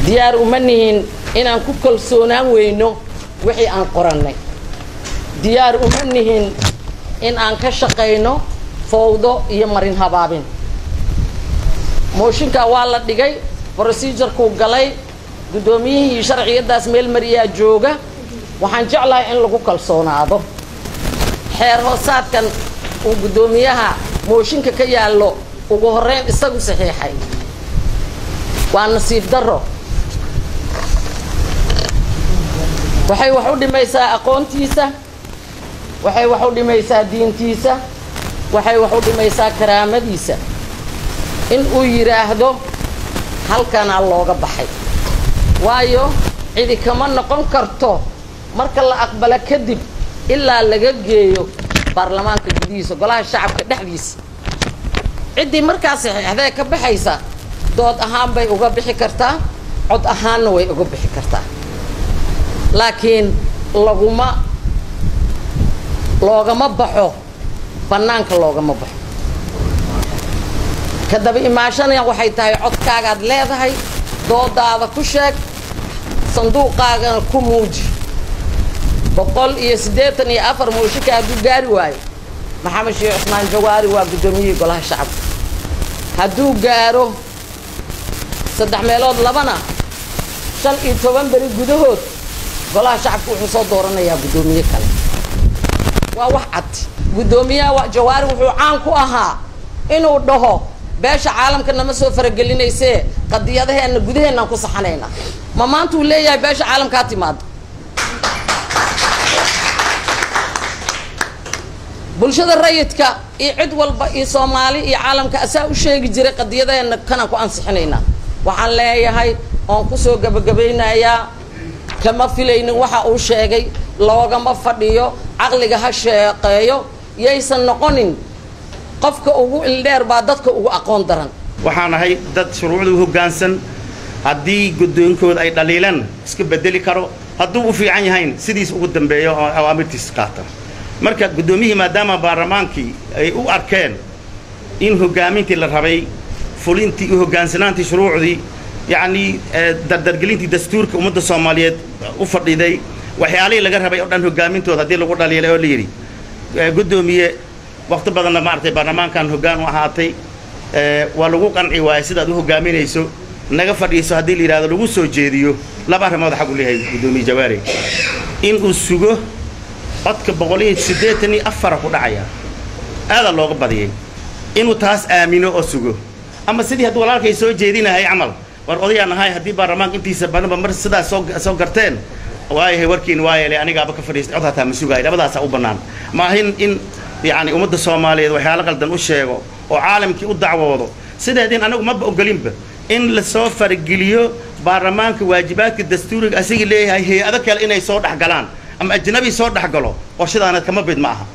diyaar uma nihin inaan ku kalsoonaan weyno wixii aan qorannay diyaar uma nihin in aan ka shaqayno fowdo iyo marin habaabin mooshinka waa la dhigay procedure-ku galay gudoomiyihii sharciyadaas meel mariyaa jooga waxaan jeclahay in lagu kalsoonaado xeer hoosaadkan uu gudoomiyaha mooshinka ka yaallo ugu horeyn isagu saxiixay waa nasiib daro waxay wax u dhimaysaa aqoontiisa waxay wax u dhimaysaa diintiisa waxay wax u dhimaysaa karaamadiisa in uu yiraahdo halkana looga baxay waayo cidi kama noqon karto marka la aqbala kadib ilaa laga geeyo baarlamaanka gudihiisa golaha shacabka dhexdiisa cidii markaas saxiixday ka baxaysa dood ahaan bay uga bixi kartaa cod ahaanna way uga bixi kartaa laakiin loogama baxo bannaanka loogama baxo kadaba imaashanaya waxay tahay codkaagaad leedahay doodaada ku sheeg sanduuqaagana ku muuji 184 mooshinka hadduu gaari waayo maxamed sheekh cusmaan jawaari waa gudoomiyihii golaha shacabka hadduu gaaro 3 meelood labana 15 beri gudahood golaha shacabka wuxuu soo dooranayaa gudoomiye kale waa wax cad gudoomiyaha jawaari wuxuu caan ku ahaa inuu dhaho beesha caalamka nama soo faragelinayse qadiyadaheena gudaheena ku saxanayna ma maanta uu leeyahay beesha caalamka timaado bulshada rayidka iyo cid walba iyo Soomaali iyo caalamka asaa u sheegi jiray qadiyadaheena kana ku ansixinayna waxaan leeyahay oo ku soo gabagabaynayaa kama filaynin waxa uu sheegay loogama fadhiyo aqliga ha sheeqeeyo yaysan noqonin qofka ugu ildheer baa dadka ugu aqoon daran waxaan ahay dad shuruucdu hoggaansan haddii gudoonkooda ay dhaliilan iska bedeli karo hadduu u fiican yahay sidiis ugu dambeeyo oo awaamirtiis qaata marka gudoomiyihii maadaama baarlamaankii ay u arkeen in hoggaamintii la rabay fulintii u hoggaansanaantii shuruucdii yani dardargelintii dastuurka ummadda Soomaaliyeed u fadhiday waxyaalihii laga rabay oo dhan hoggaamintooda haddii lagu dhaliilay oo la yiri gudoomiye waqti badanna maartay baarlamaankan hoggaan u ahaatay waa lagu qanci waayay sidaad u hoggaaminayso naga fadhiiso haddii la yiraahdo lagu soo jeediyo laba arrimood xaq u leeyahay gudoomiye jawaari in uu sugo codka 184 ku dhacaya aad looga badiyay inuu taas aamino oo sugo ama sidii haddii walaalkay soo jeedinahay amal war odayaan ahay haddii baarlamaanka intiisa banaba mar sidaas soo garteen waayahay warkiin waayay anigaaba ka fadhiistay cod hataa ma sugaay labadaas u bannaan ma ahin in يعني ummadda Soomaaliyeed waxyaalo qaldan u sheego oo caalamkii u dacwoodo sideedin anagu ma ogolinba in la soo fargeliyo baarlamaanka waajibaadka dastuuriga asigi leeyahay hay'ado kale inay soo dhaxgalaan ama ajnabi soo dhaxgalo oo sidaanad kama bid ma aha